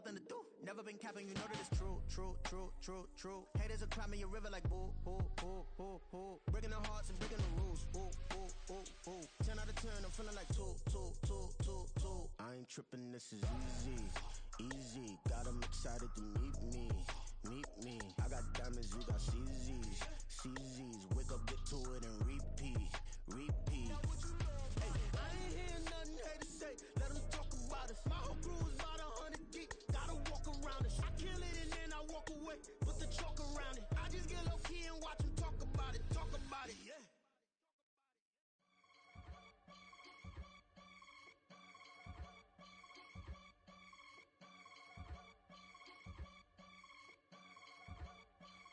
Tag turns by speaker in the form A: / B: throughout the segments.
A: nothing to do. Never been capping, you know that it's true, true, true, true, true. Haters are climbing your river like boo, boo, boo, boo, boo. Breaking their hearts and breaking the rules, boo, boo, boo, boo. 10 out of 10, I'm feeling like 2, 2, 2, 2, 2. I ain't tripping, this is easy, easy. Got 'em excited to meet me, meet me. I got diamonds, you got CZs, CZs. Wake up, get to it and repeat, repeat. Hey, I ain't hearing nothing haters say. Let them talk about us. My whole crew is about 100 deep. Gotta walk around it. I kill it and then I walk away. Put the chalk around it. I just get low key and watch them talk about it. Talk about it, yeah.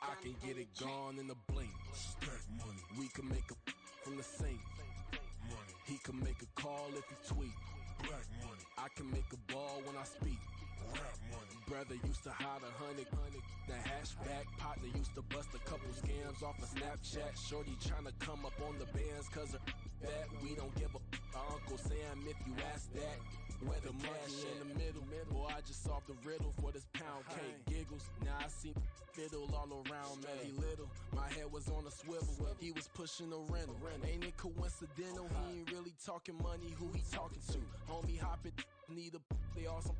B: I can get it gone in a blink. Stack money. We can make a from the sink. Money. He can make a call if he tweet. Black money. I can make a ball when I speak. Rap money. Brother used to hide 100. The hashback partner used to bust a couple scams off of Snapchat. Shorty tryna come up on the bands cause of that. We don't give a Uncle Sam if you ask that. Where the money in the middle. Boy, I just solved the riddle for this pound cake. Giggles, now I see fiddle all around me. He little, my head was on a swivel. He was pushing a rental. Ain't it coincidental? He ain't really talking money. Who he talking to? Homie hopping, need a they awesome.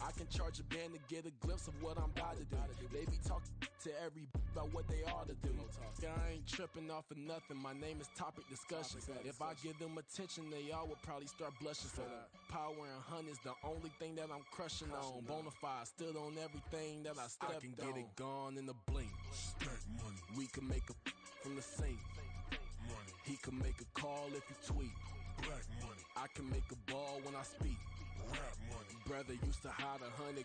B: I can charge a band to get a glimpse of what I'm about to do. They be talking to every about what they ought to do. I ain't tripping off of nothing. My name is Topic Discussion. If I give them attention, they all would probably start blushing. So power and hunt is the only thing that I'm crushing on. Bonafide stood on everything that I stepped on. I can get it gone in a blink. Stack money. We can make a from the sink. Money. He can make a call if he tweet. Black money. I can make a ball when I speak. Rap money. Brother used to hide 100.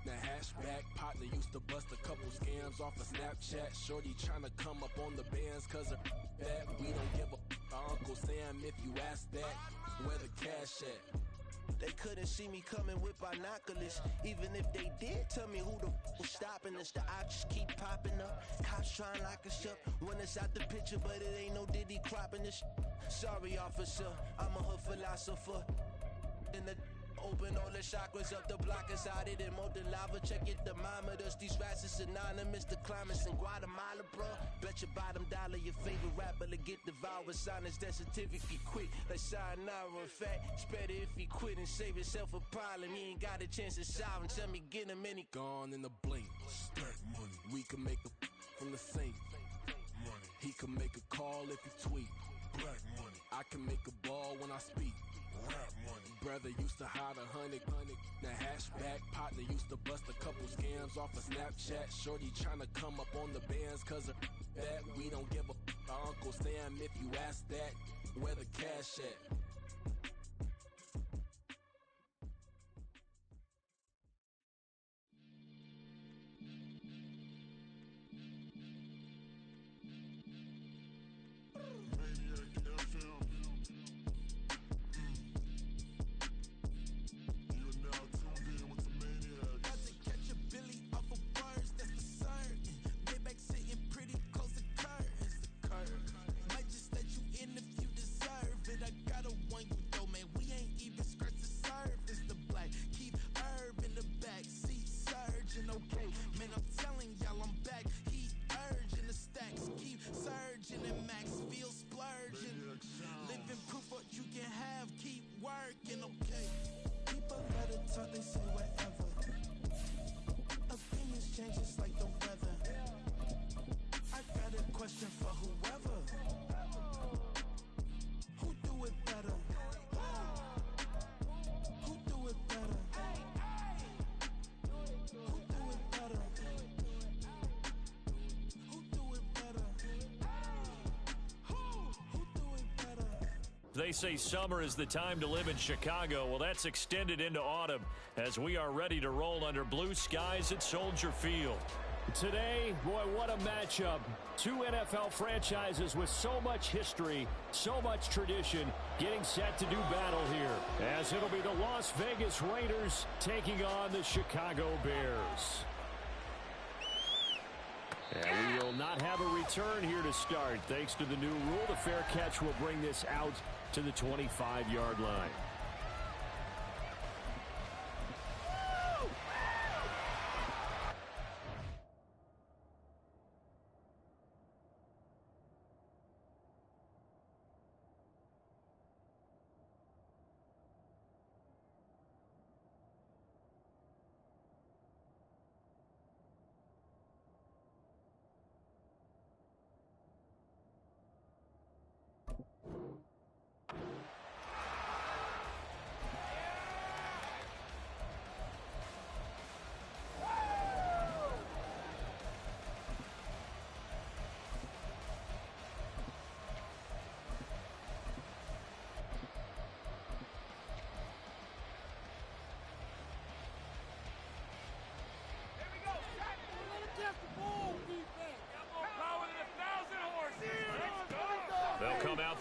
B: The hashback partner used to bust a couple scams off of Snapchat. Shorty tryna come up on the bands cause of that. We don't give a Uncle Sam if you ask that. Where the cash at?
C: They couldn't see me coming with binoculars. Even if they did, tell me who the was stopping us. The options keep popping up. Cops trying to lock us up. When it's out the picture, but it ain't no Diddy cropping this. Sorry, officer, I'm a hood philosopher. In the open all the chakras up the block inside it and molten lava. Check your thermometers. These rats is synonymous to climates in Guatemala, bro. Bet your bottom dollar your favorite rapper to get devoured. Silence that certificate quick. Like sayonara. In fact, it's better if he quit and save himself a problem. He ain't got a chance to solve and tell me get him any.
B: Gone in a blink. Stack money. We can make a from the sink. Money. He can make a call if he tweet. Black money. I can make a ball when I speak. Rap money. Brother used to hide 100. The hashback partner used to bust a couple scams off of Snapchat. Shorty tryna come up on the bands cause of that. We don't give a Uncle Sam if you ask that. Where the cash at?
D: They say whatever. Opinions change just like the weather. I got a question for whoever. Who do it better? Who do it better? Who do it better? Who do it better? Who do it better?
E: They say summer is the time to live in Chicago. Well, that's extended into autumn as we are ready to roll under blue skies at Soldier Field.
F: Today, boy, what a matchup. Two NFL franchises with so much history, so much tradition, getting set to do battle here. As it'll be the Las Vegas Raiders taking on the Chicago Bears. And we will not have a return here to start. Thanks to the new rule, the fair catch will bring this out to the 25-yard line.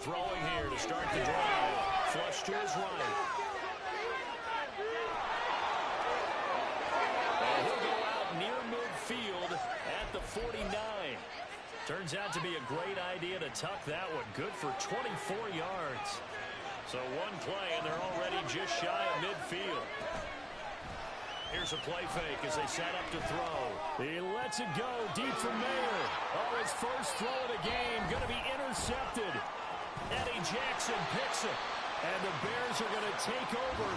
E: throwing here to start the drive. Flush to his right. And he'll go out near midfield at the 49. Turns out to be a great idea to tuck that one. Good for 24 yards. So one play, and they're already just shy of midfield. Here's a play fake as they set up to throw.
F: He lets it go deep for Mayer. Oh, his first throw of the game going to be intercepted. Eddie Jackson picks it. And the Bears are going to take over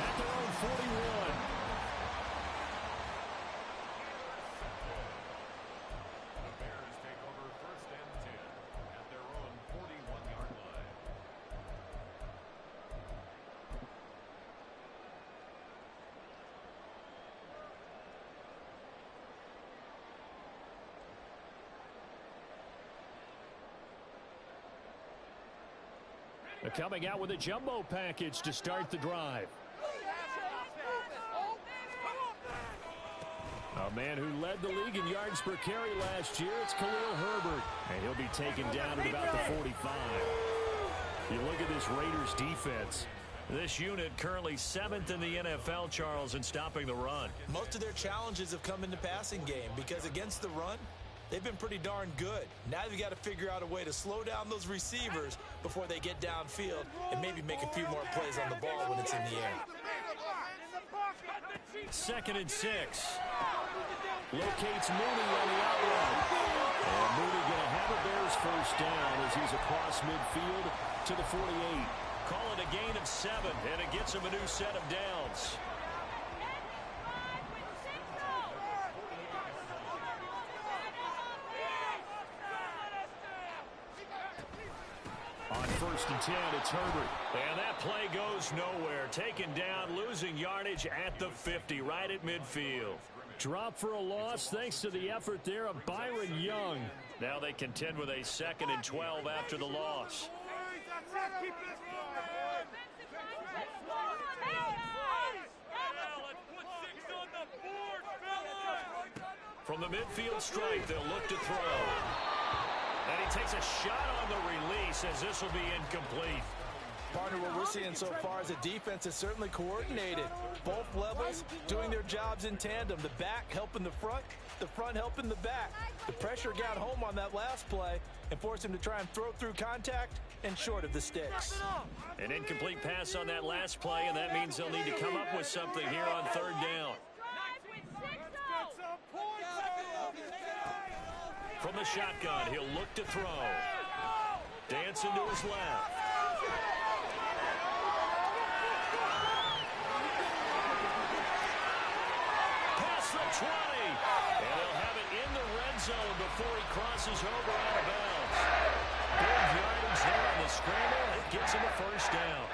F: at their own 41. Coming out with a jumbo package to start the drive. A man who led the league in yards per carry last year, it's Khalil Herbert. And he'll be taken down at about the 45. You look at this Raiders defense.
E: This unit currently 7th in the NFL, Charles, in stopping the run.
G: Most of their challenges have come in the passing game because against the run, they've been pretty darn good. Now they've got to figure out a way to slow down those receivers before they get downfield and maybe make a few more plays on the ball when it's in the air.
E: 2nd and 6. Locates Mooney on the outrun. And Mooney going to have a Bears first down as he's across midfield to the 48. Call it a gain of 7, and it gets him a new set of downs. On 1st and 10, it's Herbert. And that play goes nowhere. Taken down, losing yardage at the 50, right at midfield.
F: Drop for a loss thanks to the effort there of Byron Young.
E: Now they contend with a 2nd and 12 after the loss. From the midfield stripe, they'll look to throw. And he takes a shot on the release as this will be incomplete.
G: Partner, what we're seeing so far is the defense is certainly coordinated. Both levels doing their jobs in tandem. The back helping the front helping the back. The pressure got home on that last play and forced him to try and throw through contact and short of the sticks.
E: An incomplete pass on that last play, and that means they'll need to come up with something here on 3rd down. From the shotgun, he'll look to throw. Dancing to his left. Past the 20. And he'll have it in the red zone before he crosses over out of bounds. Big yardage there on the scramble. It gets him a first down.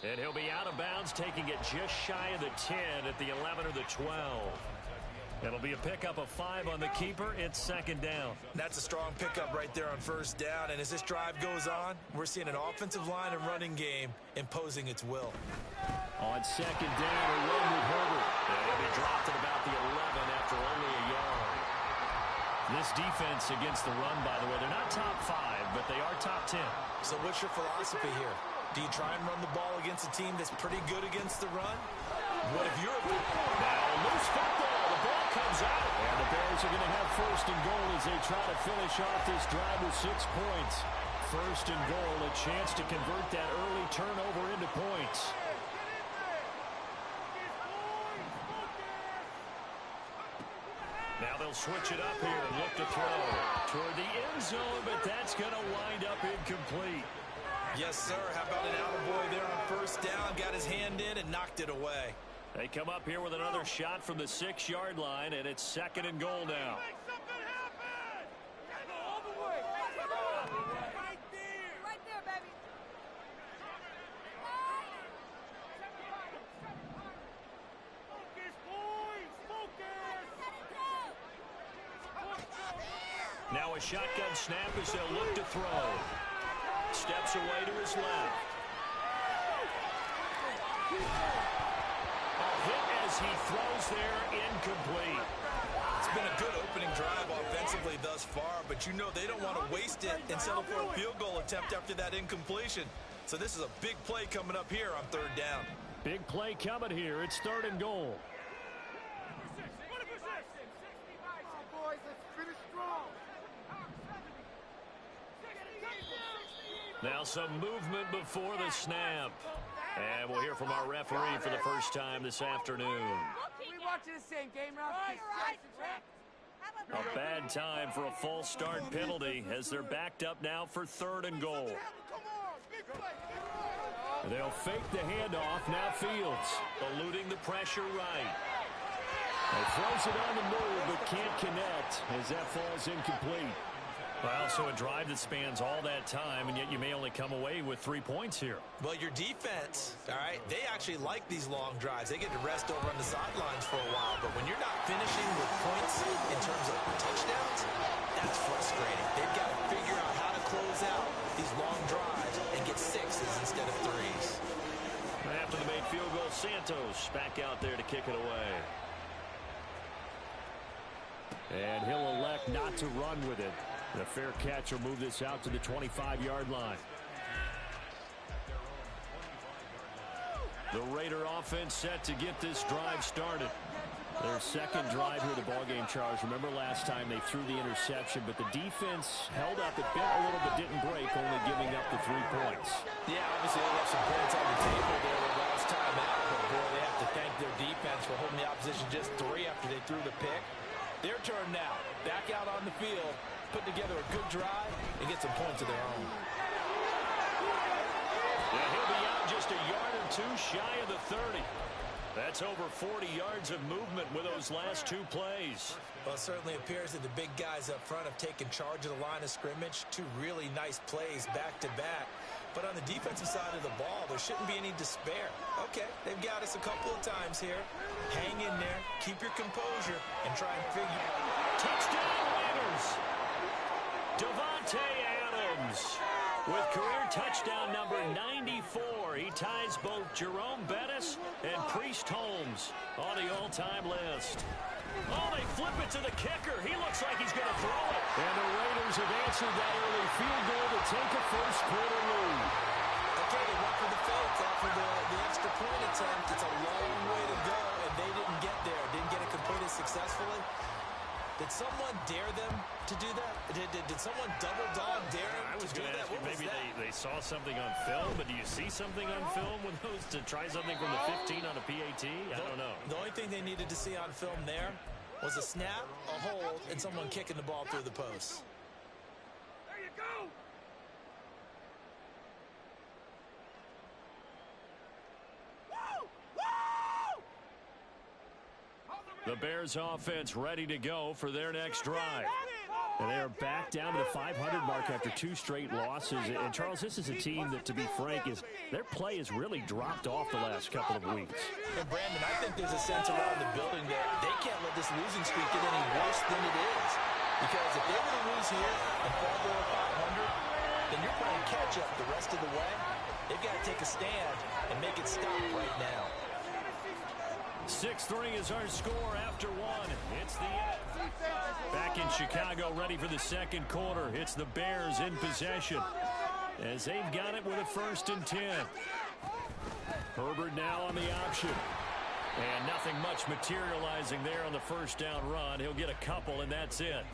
E: And he'll be out of bounds, taking it just shy of the 10 at the 11 or the 12. It'll be a pickup of 5 on the keeper. It's 2nd down.
G: That's a strong pickup right there on 1st down. And as this drive goes on, we're seeing an offensive line and running game imposing its will.
F: On 2nd down, a run with Herbert.
E: And he'll be dropped at about the 11 after only a yard. This defense against the run, by the way, they're not top 5, but they are top 10.
G: So what's your philosophy here? Do you try and run the ball against a team that's pretty good against the run? What if you're
E: now loose football? The ball comes out.
F: And the Bears are going to have 1st and goal as they try to finish off this drive with 6 points. 1st and goal, a chance to convert that early turnover into points.
E: Now they'll switch it up here and look to throw toward the end zone, but that's going to wind up incomplete.
G: Yes, sir. How about an attaboy there on 1st down? Got his hand in and knocked it away.
E: They come up here with another shot from the 6-yard line, and it's 2nd and goal now.
H: Right there, baby.
E: Now a shotgun snap as they'll look to throw. Steps away to his left. A hit as as he throws there incomplete.
G: It's been a good opening drive offensively thus far, but you know they don't want to waste it and settle for a field goal attempt after that incompletion. So this is a big play coming up here on third down.
F: Big play coming here. It's 3rd and goal. Now some movement before the snap. And we'll hear from our referee for the first time this afternoon.
H: We watching the same game,
F: A bad time for a false start penalty as they're backed up now for 3rd and goal. They'll fake the handoff. Now Fields eluding the pressure right. He throws it on the move but can't connect as that falls incomplete. Well, so a drive that spans all that time, and yet you may only come away with 3 points here.
G: Well, your defense, all right, they actually like these long drives. They get to rest over on the sidelines for a while. But when you're not finishing with points in terms of touchdowns, that's frustrating. They've got to figure out how to close out these long drives and get 6s instead of 3s.
F: After the made field goal, Santos back out there to kick it away. And he'll elect not to run with it. The fair catch will move this out to the 25-yard line. The Raider offense set to get this drive started. Their second drive here of the ballgame, Charles. Remember last time they threw the interception, but the defense held up. It bent a little but didn't break, only giving up the 3 points.
G: Yeah, obviously they left some points on the table there the last time out, but boy, they have to thank their defense for holding the opposition just 3 after they threw the pick. Their turn now. Back out on the field, put together a good drive, and get some points of their own.
F: Yeah, he'll be out just a yard or 2 shy of the 30. That's over 40 yards of movement with those last 2 plays.
G: Well, it certainly appears that the big guys up front have taken charge of the line of scrimmage. 2 really nice plays back-to-back. But on the defensive side of the ball, there shouldn't be any despair. Okay, they've got us a couple of times here. Hang in there, keep your composure, and try and figure.
F: Touchdown Raiders! Davante Adams with career touchdown number 94. He ties both Jerome Bettis and Priest Holmes on the all-time list. Oh, they flip it to the kicker. He looks like he's going to throw it. And the Raiders have answered that early field goal to take a first-quarter lead.
G: Okay, they went for the fake after the extra point attempt. It's a long way to go, and they didn't get there. Didn't get it completed successfully. Did someone dare them to do that? Did someone double-dog dare them to do that?
F: Maybe they saw something on film, but do you see something on film with those to try something from the 15 on a PAT? I don't know.
G: The only thing they needed to see on film there was a snap, a hold, and someone kicking the ball through the post.
H: There you go!
F: The Bears offense ready to go for their next drive. And they are back down to the 500 mark after 2 straight losses. And, Charles, this is a team that, to be frank, their play has really dropped off the last couple of weeks.
G: And, Brandon, I think there's a sense around the building that they can't let this losing streak get any worse than it is. Because if they were to lose here and fall below 500, then you're playing catch-up the rest of the way. They've got to take a stand and make it stop right now.
F: 6-3 is our score after 1. It's the end. Back in Chicago, ready for the second quarter. It's the Bears in possession as they've got it with a 1st and 10. Herbert now on the option. And nothing much materializing there on the first down run. He'll get a couple, and that's it.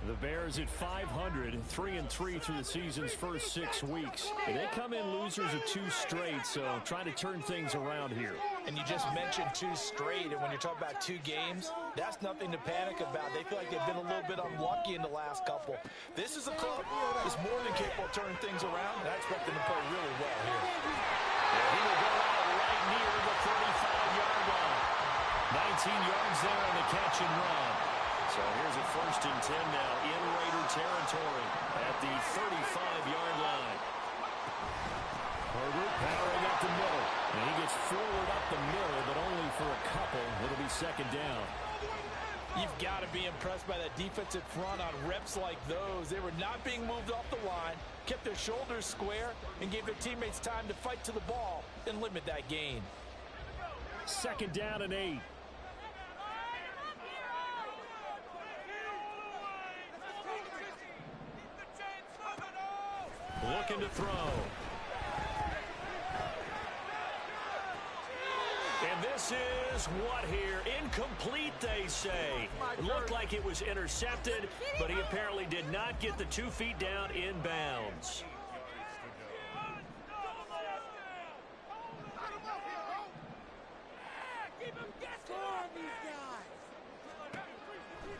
F: The Bears at 500, 3-3 through the season's first 6 weeks. And they come in losers of 2 straight, so trying to turn things around here.
G: And you just mentioned 2 straight, and when you're talking about 2 games, that's nothing to panic about. They feel like they've been a little bit unlucky in the last couple. This is a club that's more than capable of turning things around, and I expect them to play really well here.
F: He will go out right near the 35-yard line. 19 yards there on the catch and run. So here's a 1st and 10 now in Raider territory at the 35-yard line. Herbert powering up the middle. And he gets forward up the middle, but only for a couple. It'll be 2nd down.
G: You've got to be impressed by that defensive front on reps like those. They were not being moved off the line, kept their shoulders square, and gave their teammates time to fight to the ball and limit that gain.
F: 2nd down and 8. Looking to throw. And this is what here? Incomplete, they say. It looked like it was intercepted, but he apparently did not get the 2 feet down in bounds.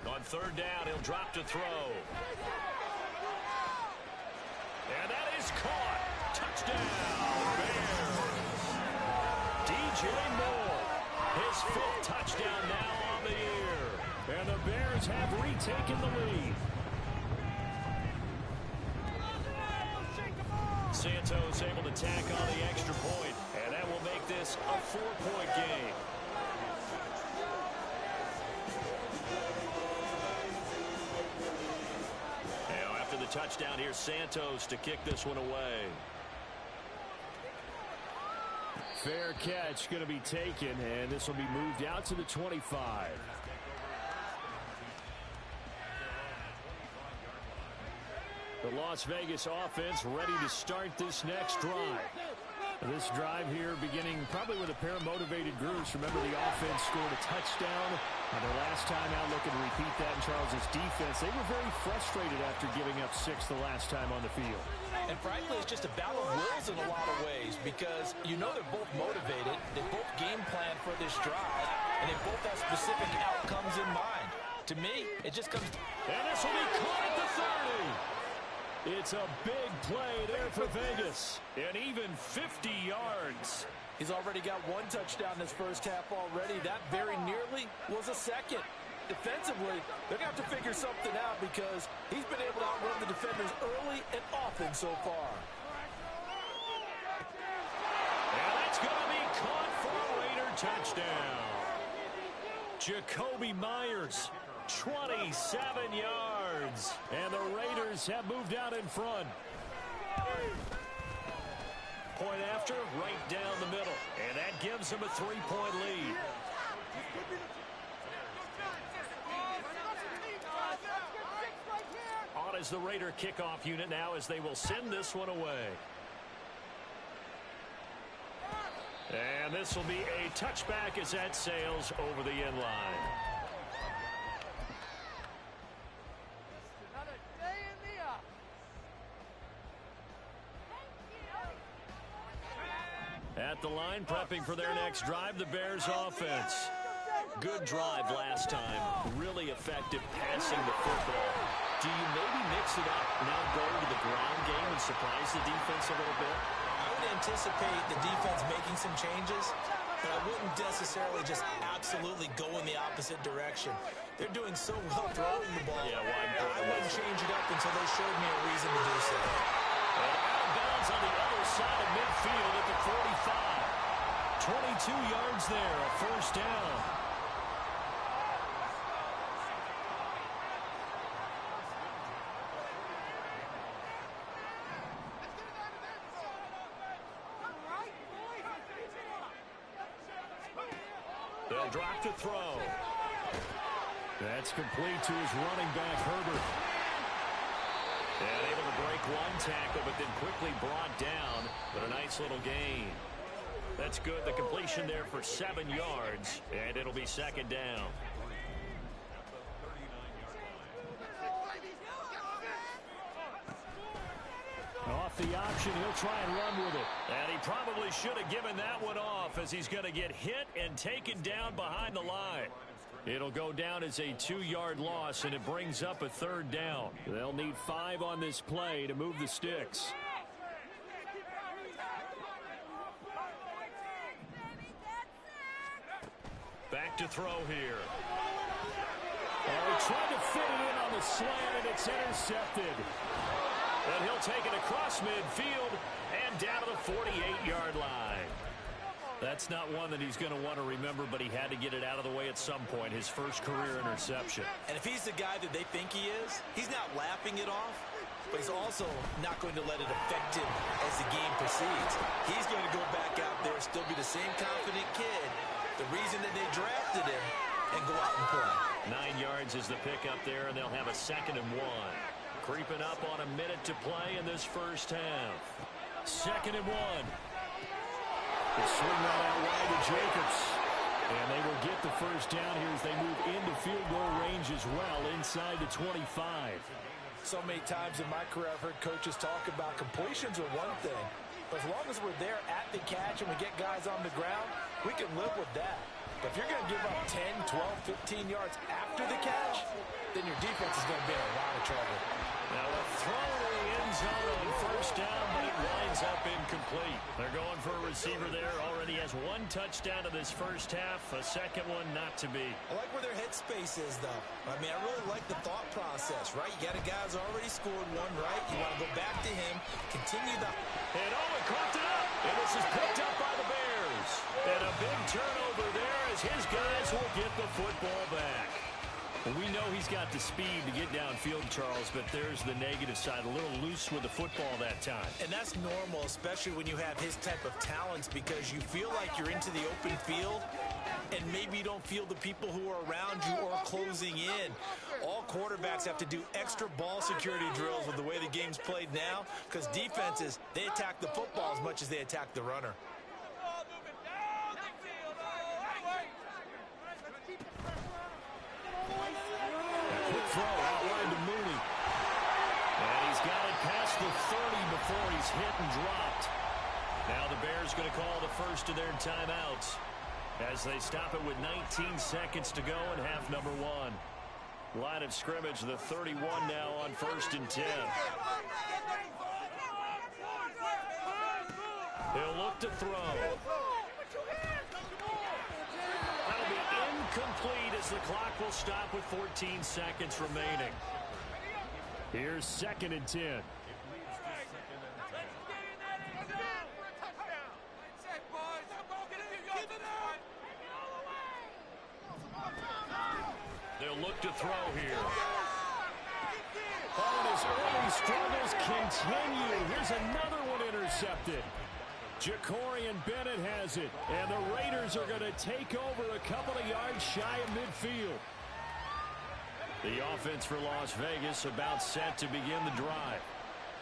F: On 3rd down, he'll drop to throw. And that is caught. Touchdown, Bears. DJ Moore, his 5th touchdown now on the year. And the Bears have retaken the lead. Santos able to tack on the extra point, and that will make this a 4-point game. Now after the touchdown, here's Santos to kick this one away. Fair catch going to be taken, and this will be moved out to the 25. The Las Vegas offense ready to start this next drive. This drive here beginning probably with a pair of motivated groups. Remember, the offense scored a touchdown their last time out. Looking to repeat that in Charles' defense. They were very frustrated after giving up 6 the last time on the field.
G: And frankly, it's just a battle of wills in a lot of ways because you know they're both motivated. They both game plan for this drive, and they both have specific outcomes in mind. To me, it just comes...
F: And this will be caught at the 30. It's a big play there for Vegas. And even 50 yards.
G: He's already got 1 touchdown in his first half already. That very nearly was a second. Defensively, they're going to have to figure something out because he's been able to outrun the defenders early and often so far.
F: And that's going to be caught for a Raider touchdown. Jakobi Meyers, 27 yards. And the Raiders have moved out in front. Point after, right down the middle. And that gives them a 3-point lead. On is the Raider kickoff unit now as they will send this one away. And this will be a touchback as that sails over the end line. At the line, prepping for their next drive, the Bears offense. Good drive last time. Really effective passing the football. Do you maybe mix it up, now go to the ground game and surprise the defense a little bit?
G: I would anticipate the defense making some changes, but I wouldn't necessarily just absolutely go in the opposite direction. They're doing so well throwing the ball.
F: Yeah,
G: I wouldn't change it up until they showed me a reason to do so.
F: And out of bounds on the other side of midfield at the 45. 22 yards there, a first down. They'll drop to throw. That's complete to his running back, Herbert. And able to break 1 tackle, but then quickly brought down. But a nice little gain. That's good. The completion there for 7 yards. And it'll be 2nd down. Off the option, he'll try and run with it. And he probably should have given that one off as he's going to get hit and taken down behind the line. It'll go down as a 2-yard loss, and it brings up a 3rd down. They'll need 5 on this play to move the sticks. Back to throw here. Oh, he tried to fit it in on the slant, and it's intercepted. And he'll take it across midfield and down to the 48-yard line. That's not one that he's going to want to remember, but he had to get it out of the way at some point, his first career interception.
G: And if he's the guy that they think he is, he's not laughing it off, but he's also not going to let it affect him as the game proceeds. He's going to go back out there, still be the same confident kid, the reason that they drafted him, and go out and play.
E: 9 yards is the pickup there, and they'll have a 2nd and 1. Creeping up on a minute to play in this first half. 2nd and 1. They swing that out wide to Jacobs. And they will get the first down here as they move into field goal range as well, inside the 25.
G: So many times in my career I've heard coaches talk about completions are one thing. But as long as we're there at the catch and we get guys on the ground, we can live with that. But if you're going to give up 10, 12, 15 yards after the catch, then your defense is going to be in a lot of trouble.
E: Now a throw to the end zone on first down, but it winds up incomplete. They're going for a receiver there. Already has 1 touchdown in this first half. A second one not to be.
G: I like where their headspace is, though. I mean, I really like the thought process, right? You got a guy who's already scored one, right? You want to go back to him, continue the...
E: And Owen caught it up. And this is picked up by the Bears. And a big turnover there as his guys will get the football back. Well, we know he's got the speed to get downfield, Charles, but there's the negative side. A little loose with the football that time.
G: And that's normal, especially when you have his type of talents, because you feel like you're into the open field, and maybe you don't feel the people who are around you or closing in. All quarterbacks have to do extra ball security drills with the way the game's played now, because defenses, they attack the football as much as they attack the runner.
E: Throw outline to Mooney. And he's got it past the 30 before he's hit and dropped. Now the Bears going to call the first of their timeouts as they stop it with 19 seconds to go in half number 1. Line of scrimmage, the 31 now on 1st and 10. He'll look to throw. That'll be incomplete as the clock will stop with 14 seconds remaining. Here's 2nd and 10. They'll look to throw here. Oh, and his early struggles continue. Here's another one intercepted. Jacorian Bennett has it, and the Raiders are going to take over a couple of yards shy of midfield. The offense for Las Vegas about set to begin the drive.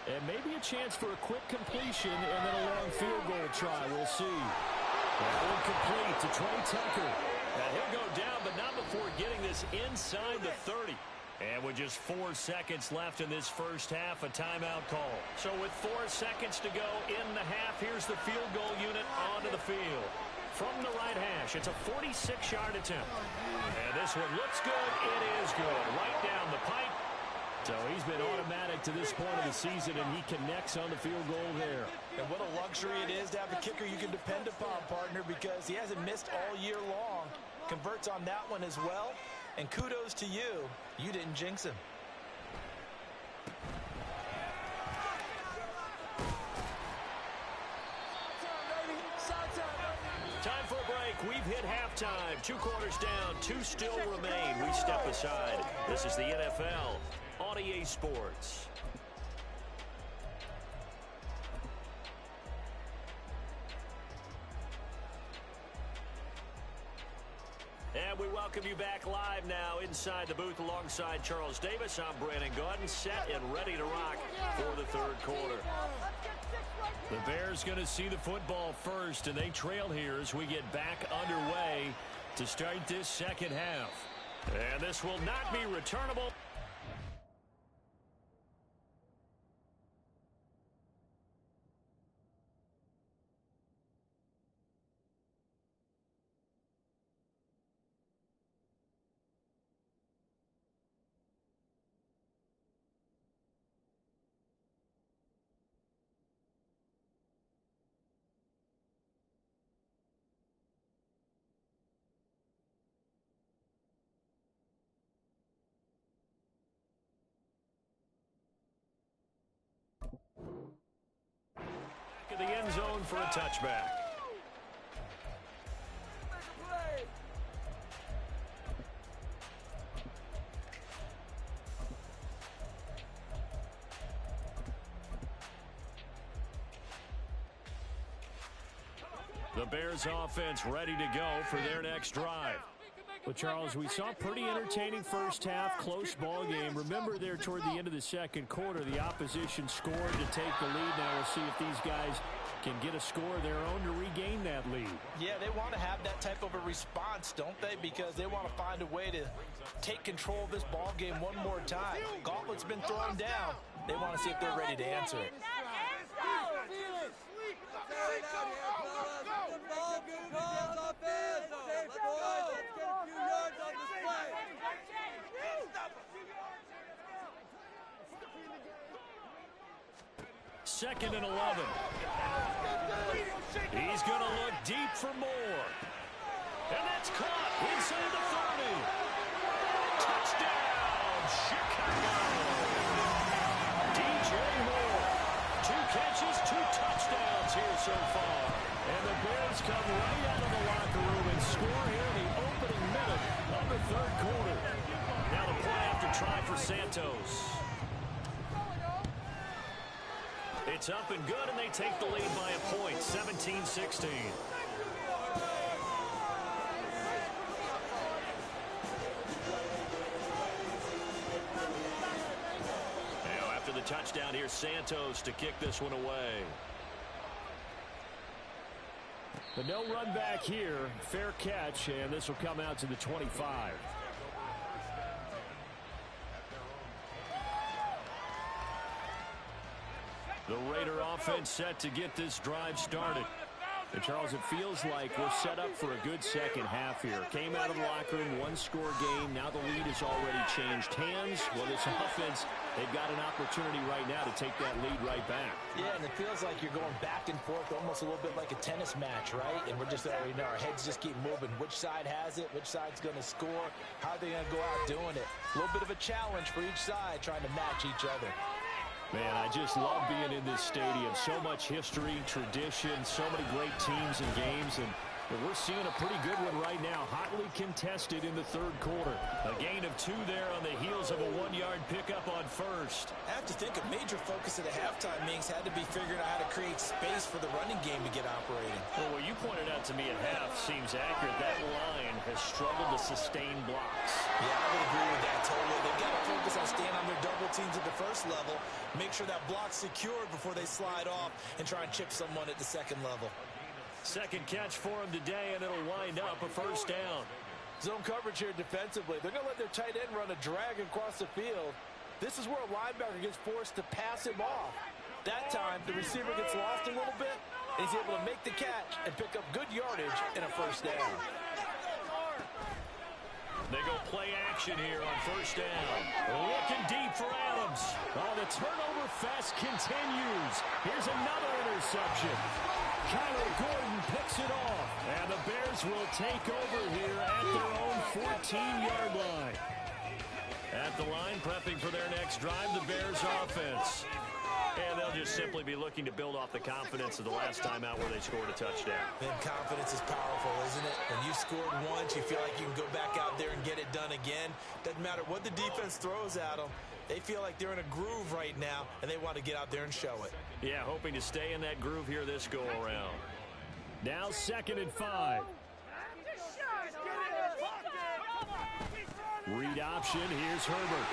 E: And maybe a chance for a quick completion and then a long field goal try. We'll see. That one complete to Trey Tucker. Now he'll go down, but not before getting this inside the 30. And with just 4 seconds left in this first half, a timeout call. So with 4 seconds to go in the half, here's the field goal unit onto the field. From the right hash, it's a 46-yard attempt. And this one looks good. It is good. Right down the pipe. So he's been automatic to this point of the season, and he connects on the field goal there.
G: And what a luxury it is to have a kicker you can depend upon, partner, because he hasn't missed all year long. Converts on that one as well. And kudos to you. You didn't jinx him.
E: Time for a break. We've hit halftime. 2 quarters down. 2 still remain. We step aside. This is the NFL on EA Sports. And we welcome you back live now inside the booth alongside Charles Davis. I'm Brandon Gaudin, set and ready to rock for the 3rd quarter. The Bears going to see the football first, and they trail here as we get back underway to start this second half. And this will not be returnable. The end zone for a touchback. The Bears offense ready to go for their next drive.
F: Well, Charles, we saw a pretty entertaining first half, close ball game. Remember there toward the end of the second quarter, the opposition scored to take the lead. Now we'll see if these guys can get a score of their own to regain that lead.
G: Yeah, they want to have that type of a response, don't they? Because they want to find a way to take control of this ball game one more time. Gauntlet's been thrown down. They want to see if they're ready to answer it.
E: Second and 11. He's going to look deep for more. And that's caught inside the 30. Touchdown, Chicago. DJ Moore. 2 catches, 2 touchdowns here so far. And the Bears come right out of the locker room and score here in the opening minute of the third quarter. Now the play after try for Santos. It's up and good, and they take the lead by a point, 17-16. Now after the touchdown, here's Santos to kick this one away.
F: But no run back here. Fair catch, and this will come out to the 25.
E: The Raider offense set to get this drive started.
F: And Charles, it feels like we're set up for a good second half here. Came out of the locker room, 1-score game. Now the lead has already changed hands. Well, this offense, they've got an opportunity right now to take that lead right back.
G: Yeah, and it feels like you're going back and forth, almost a little bit like a tennis match, right? And we're just already know our heads just keep moving. Which side has it? Which side's going to score? How are they going to go out doing it? A little bit of a challenge for each side, trying to match each other.
F: Man, I just love being in this stadium. So much history, tradition, so many great teams and games, and we're seeing a pretty good one right now. Hotly contested in the third quarter.
E: A gain of 2 there on the heels of a 1-yard pickup on first.
G: I have to think a major focus at a halftime, Mings, had to be figuring out how to create space for the running game to get operating.
E: Well, what you pointed out to me at half seems accurate. That line has struggled to sustain blocks.
G: Yeah, I would agree with that totally. They've got to focus on staying on their double teams at the first level, make sure that block's secured before they slide off and try and chip someone at the second level.
E: Second catch for him today, and it'll wind up a first down.
G: Zone coverage here defensively. They're going to let their tight end run a drag across the field. This is where a linebacker gets forced to pass him off. That time, the receiver gets lost a little bit, and he's able to make the catch and pick up good yardage and a first down.
E: They go play action here on first down. Looking deep for Adams.
F: Oh, the turnover fest continues. Here's another interception. Kyler Gordon picks it off. And the Bears will take over here at their own 14-yard line.
E: At the line, prepping for their next drive, the Bears offense. And they'll just simply be looking to build off the confidence of the last time out where they scored a touchdown.
G: And confidence is powerful, isn't it? When you scored once, you feel like you can go back out there and get it done again. Doesn't matter what the defense throws at them. They feel like they're in a groove right now, and they want to get out there and show it.
E: Yeah, hoping to stay in that groove here this go-around.
F: Now 2nd and 5. Read option. Here's Herbert.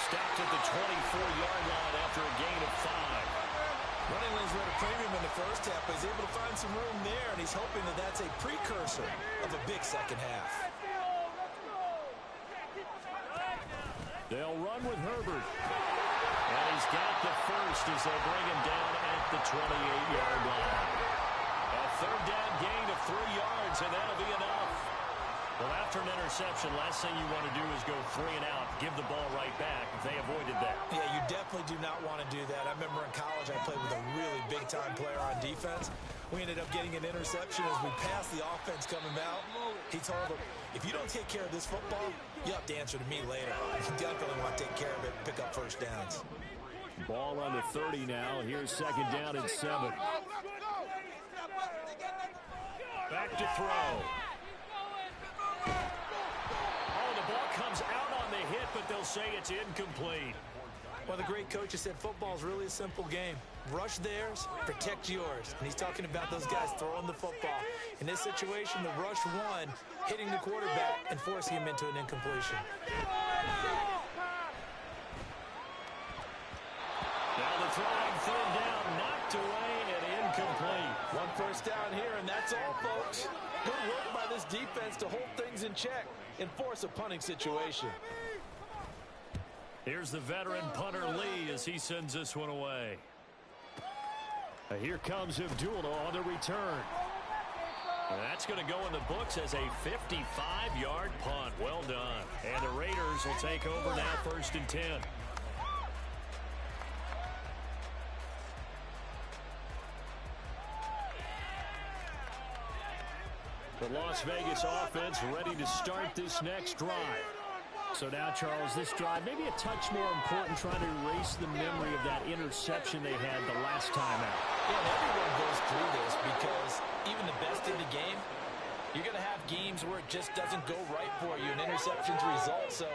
E: Stopped at the 24-yard line after a gain of 5.
G: Running lanes were at a premium in the first half, but he's able to find some room there, and he's hoping that that's a precursor of a big second half.
F: They'll run with Herbert.
E: And he's got the first as they bring him down at the 28-yard line. A third down gain of 3 yards, and that'll be enough. Well, after an interception, last thing you want to do is go 3 and out, give the ball right back. They avoided that.
G: Yeah, you definitely do not want to do that. I remember in college I played with a really big-time player on defense. We ended up getting an interception as we passed the offense coming out. He told him, if you don't take care of this football, you have to answer to me later. You definitely want to take care of it and pick up first downs.
F: Ball on the 30 now. Here's 2nd down and 7.
E: Back to throw. Oh, the ball comes out on the hit, but they'll say it's incomplete.
G: Well, the great coach has said football is really a simple game. Rush theirs, protect yours. And he's talking about those guys throwing the football. In this situation, the rush won, hitting the quarterback and forcing him into an incompletion.
E: Now the throwing third down, knocked away and incomplete.
G: One first down here, and that's all, folks. Good work by this defense to hold things in check and force a punting situation.
E: Here's the veteran punter Lee as he sends this one away.
F: Here comes Abdullah on the return.
E: And that's going to go in the books as a 55-yard punt. Well done. And the Raiders will take over now, 1st and 10.
F: The Las Vegas offense ready to start this next drive. So now, Charles, this drive maybe a touch more important, trying to erase the memory of that interception they had the last time out.
G: Yeah, and everyone goes through this because even the best in the game, you're going to have games where it just doesn't go right for you, and interceptions result. So,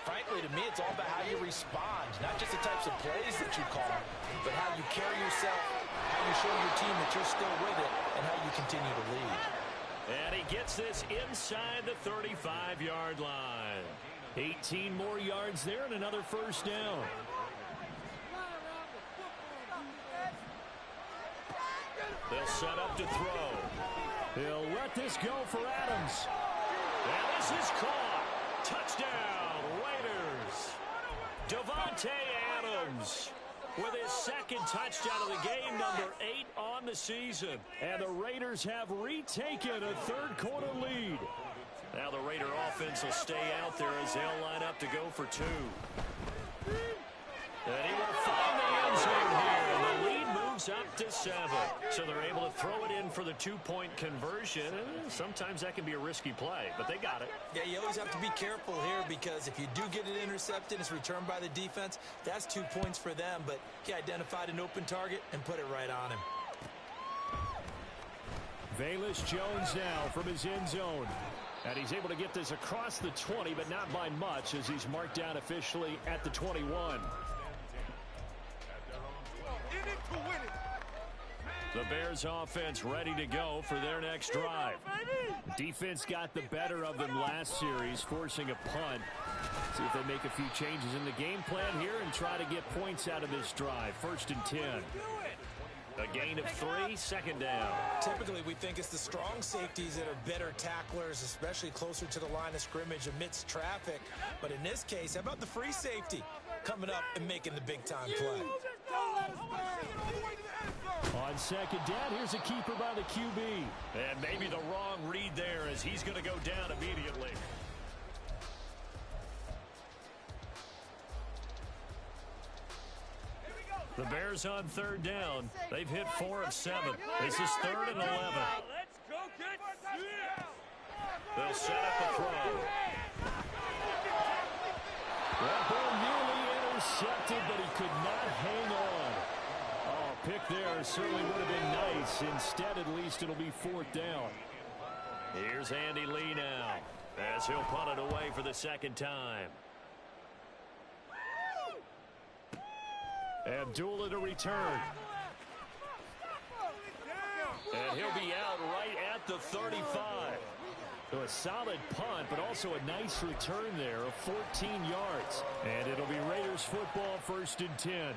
G: frankly, to me, it's all about how you respond, not just the types of plays that you call, but how you carry yourself, how you show your team that you're still with it, and how you continue to lead.
E: And he gets this inside the 35-yard line.
F: 18 more yards there and another first down.
E: They'll set up to throw.
F: He'll let this go for Adams.
E: And this is caught. Touchdown, Raiders. Davante Adams with his second touchdown of the game, number 8 on the season.
F: And the Raiders have retaken a third-quarter lead.
E: Now the Raider offense will stay out there as they'll line up to go for 2. And he will find the end zone here. And the lead moves up to 7. So they're able to throw it in for the 2-point conversion. Sometimes that can be a risky play, but they got it.
G: Yeah, you always have to be careful here because if you do get it intercepted, it's returned by the defense. That's 2 points for them, but he identified an open target and put it right on him.
F: Velus Jones now from his end zone. And he's able to get this across the 20, but not by much as he's marked down officially at the 21.
E: The Bears offense ready to go for their next drive.
F: Defense got the better of them last series, forcing a punt. See if they make a few changes in the game plan here and try to get points out of this drive. 1st and 10.
E: A gain of 3, 2nd down.
G: Typically, we think it's the strong safeties that are better tacklers, especially closer to the line of scrimmage amidst traffic. But in this case, how about the free safety coming up and making the big-time play?
F: On 2nd down, here's a keeper by the QB.
E: And maybe the wrong read there as he's going to go down immediately. The Bears on 3rd down. They've hit 4 of 7. This is 3rd and 11. They'll set up the throw.
F: That ball nearly intercepted, but he could not hang on. Oh, pick there certainly would have been nice. Instead, at least, it'll be 4th down.
E: Here's Andy Lee now as he'll punt it away for the 2nd time.
F: Abdullah to return.
E: And he'll be out right at the 35.
F: So a solid punt, but also a nice return there of 14 yards. And it'll be Raiders football, 1st and 10.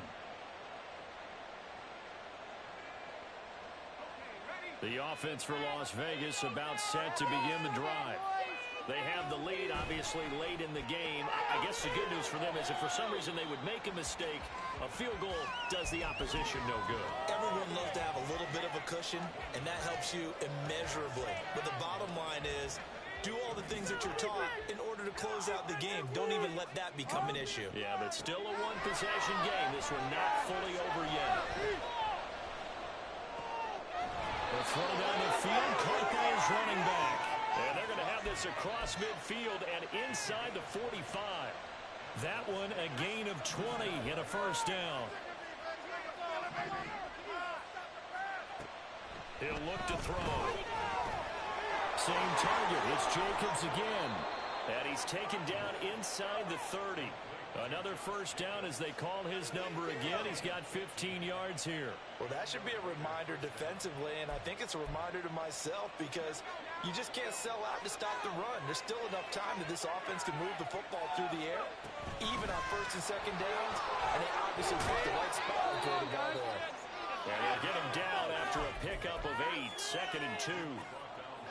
E: The offense for Las Vegas about set to begin the drive. They have the lead, obviously, late in the game. I guess the good news for them is if for some reason they would make a mistake, a field goal does the opposition no good.
G: Everyone loves to have a little bit of a cushion, and that helps you immeasurably. But the bottom line is, do all the things that you're taught in order to close out the game. Don't even let that become an issue.
E: Yeah, but still a one-possession game. This one not fully over yet.
F: The throw down the field, caught by his running back.
E: And they're going to have this across midfield and inside the 45.
F: That one a gain of 20 and a 1st down.
E: He'll look to throw.
F: Same target. It's Jacobs again.
E: And he's taken down inside the 30.
F: Another first down as they call his number again. He's got 15 yards here.
G: Well, that should be a reminder defensively, and I think it's a reminder to myself because you just can't sell out to stop the run. There's still enough time that this offense can move the football through the air, even on first and second downs, and they obviously picked the right spot to throw the ball there.
F: And they'll get him down after a pickup of 8, 2nd and 2.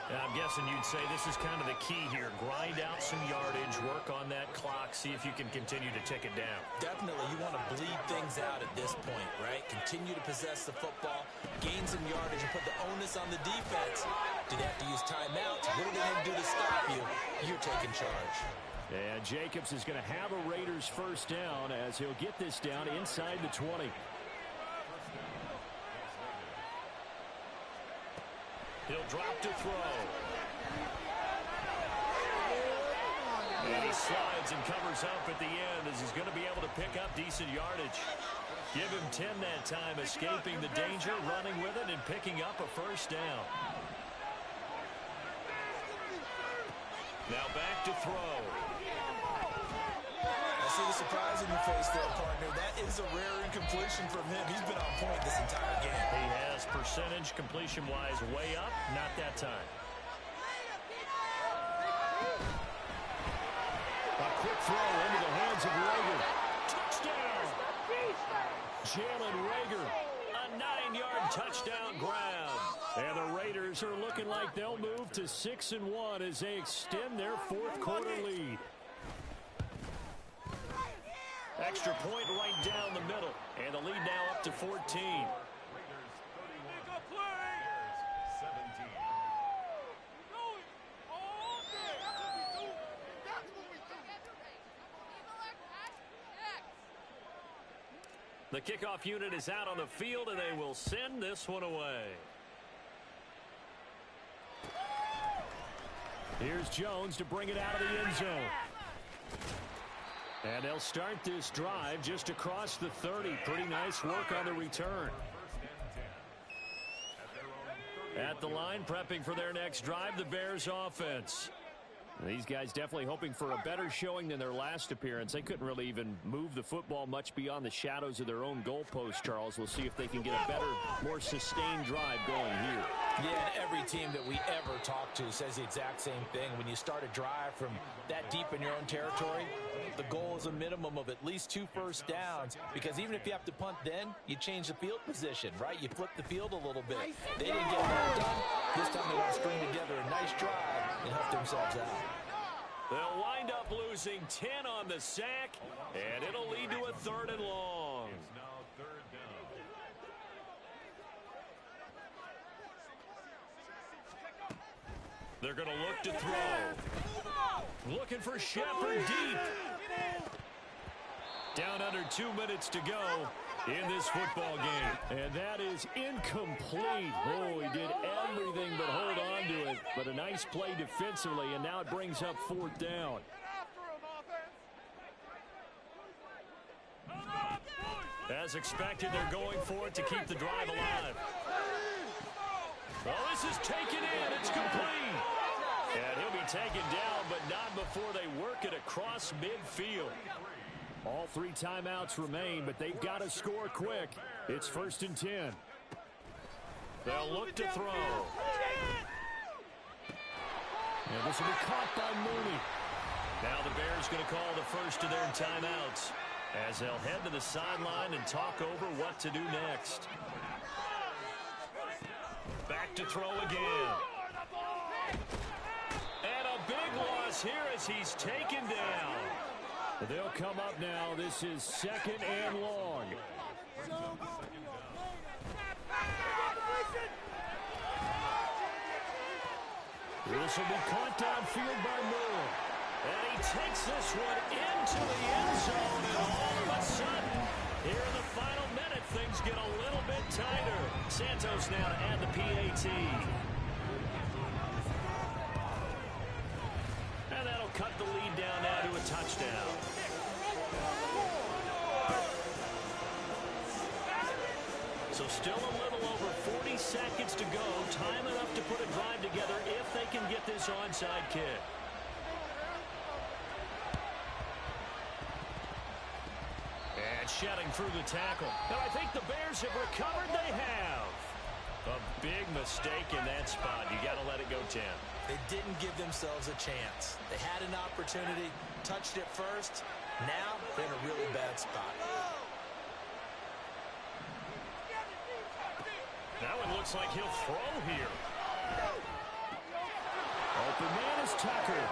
F: And I'm guessing you'd say this is kind of the key here. Grind out some yardage, work on that clock, see if you can continue to tick it down.
I: Definitely, you want to bleed things out at this point, right? Continue to possess the football, gain some yardage, and put the onus on the defense. Do they have to use timeouts? What are they going to do to stop you? You're taking charge.
F: And Jacobs is going to have a Raiders first down as he'll get this down inside the 20. He'll drop to throw. And he slides and covers up at the end as he's going to be able to pick up decent yardage. Give him 10 that time, escaping the danger, running with it, and picking up a first down. Now back to throw.
I: I see the surprise in your face there, partner. That is a rare incompletion from him. He's been on point this entire game.
F: He has percentage completion-wise way up. Not that time. A quick throw into the hands of Reagor. Touchdown! Jalen Reagor. A 9-yard touchdown ground. And the Raiders are looking like they'll move to 6-1 as they extend their fourth quarter lead. Extra point right down the middle. And the lead now up to 14. The kickoff unit is out on the field, and they will send this one away. Here's Jones to bring it out of the end zone. And they'll start this drive just across the 30. Pretty nice work on the return. At the line, prepping for their next drive, the Bears offense. These guys definitely hoping for a better showing than their last appearance. They couldn't really even move the football much beyond the shadows of their own goalpost, Charles. We'll see if they can get a better, more sustained drive going here.
I: Yeah, and every team that we ever talk to says the exact same thing. When you start a drive from that deep in your own territory, the goal is a minimum of at least 2 first downs, because even if you have to punt then, you change the field position, right? You flip the field a little bit. They didn't get that done. This time they want to string together a nice drive and help themselves out.
F: They'll wind up losing 10 on the sack, and it'll lead to a 3rd and long. They're going to look to throw. Looking for Shepard deep. Down under 2 minutes to go in this football game. And that is incomplete. Oh, he did everything but hold on to it. But a nice play defensively, and now it brings up 4th down. As expected, they're going for it to keep the drive alive. Well, this is taken in. It's complete. And he'll be taken down, but not before they work it across midfield. All 3 timeouts remain, but they've got to score quick. It's 1st and 10. They'll look to throw. And this will be caught by Mooney. Now the Bears going to call the first of their timeouts as they'll head to the sideline and talk over what to do next. Back to throw again. And a big loss here as he's taken down. They'll come up now. This is 2nd and long. This will be caught downfield by Moore. And he takes this one into the end zone. And all of a sudden, here in the final minute, things get a little bit tighter. Santos now to add the PAT. And that'll cut the lead down now to a touchdown. So still a little over 40 seconds to go. Time enough to put a drive together if they can get this onside kick. fighting through the tackle. And I think the Bears have recovered. They have. A big mistake in that spot. You got to let it go 10.
I: They didn't give themselves a chance. They had an opportunity, touched it first. Now they're in a really bad spot.
F: Now it looks like he'll throw here. Open man is Tucker.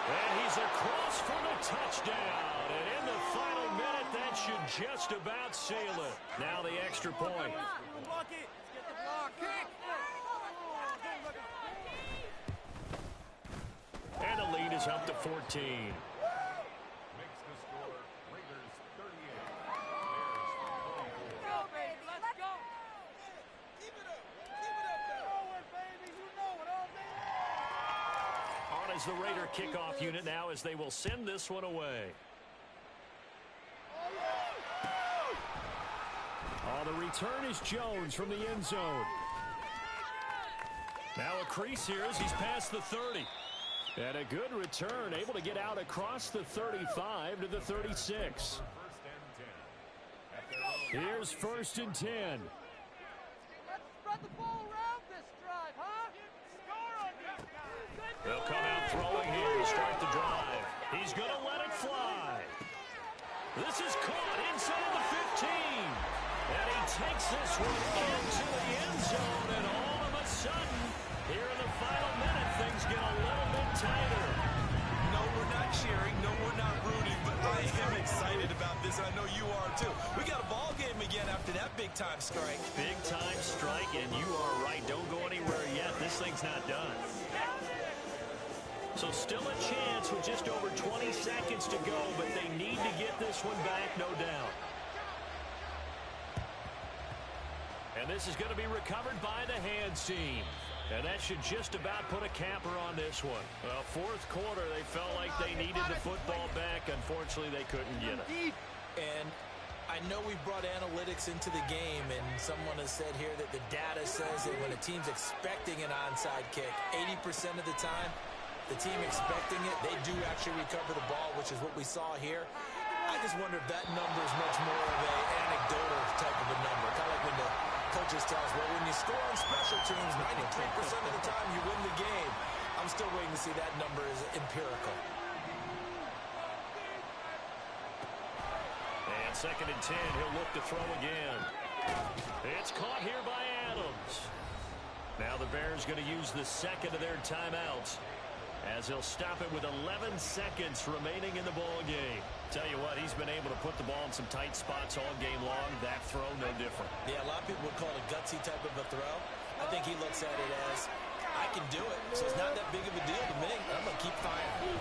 F: And he's across for the touchdown. And in the final minute, that should just about seal it. Now the extra point. And the lead is up to 14. Is the Raider kickoff unit now as they will send this one away. Oh, the return is Jones from the end zone. Now a crease here as he's past the 30. And a good return, able to get out across the 35 to the 36. Here's 1st and 10.
H: Let's spread the ball around this drive, huh?
F: They'll come out throwing here to start the drive. He's going to let it fly. This is caught inside the 15. And he takes this one into the end zone. And all of a sudden, here in the final minute, things get a little bit tighter.
J: No, we're not cheering. No, we're not rooting. But I am excited about this. I know you are, too. We got a ball game again after that big-time strike.
F: Big-time strike, and you are right. Don't go anywhere yet. This thing's not done. So still a chance with just over 20 seconds to go, but they need to get this one back, no doubt. And this is going to be recovered by the hands team. And that should just about put a capper on this one. Well, 4th quarter, they felt like they needed the football back. Unfortunately, they couldn't get it.
I: And I know we brought analytics into the game, and someone has said here that the data says that when a team's expecting an onside kick, 80% of the time, the team expecting it, they do actually recover the ball, which is what we saw here. I just wonder if that number is much more of an anecdotal type of a number. Kind of like when the coaches tell us, well, when you score on special teams, 93% of the time you win the game. I'm still waiting to see that number is empirical.
F: And 2nd and 10, he'll look to throw again. It's caught here by Adams. Now the Bears going to use the 2nd of their timeouts, as he'll stop it with 11 seconds remaining in the ball game. Tell you what, he's been able to put the ball in some tight spots all game long. That throw, no different.
I: Yeah, a lot of people would call it a gutsy type of a throw. I think he looks at it as, I can do it. So it's not that big of a deal to me. I'm going to keep firing.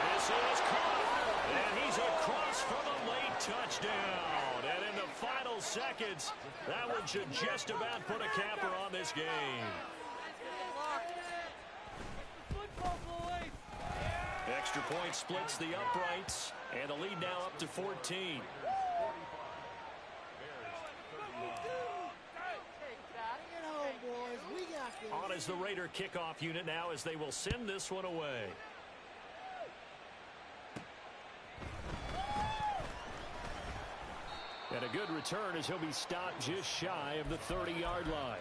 F: This is caught. And he's across for the late touchdown. And in the final seconds, that one should just about put a capper on this game. Extra point splits the uprights, and the lead now up to 14. On is the Raider kickoff unit now as they will send this one away. And a good return as he'll be stopped just shy of the 30-yard line.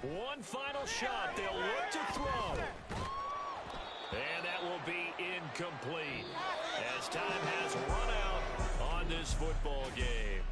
F: One final shot. They'll look to throw. And that will be incomplete as time has run out on this football game.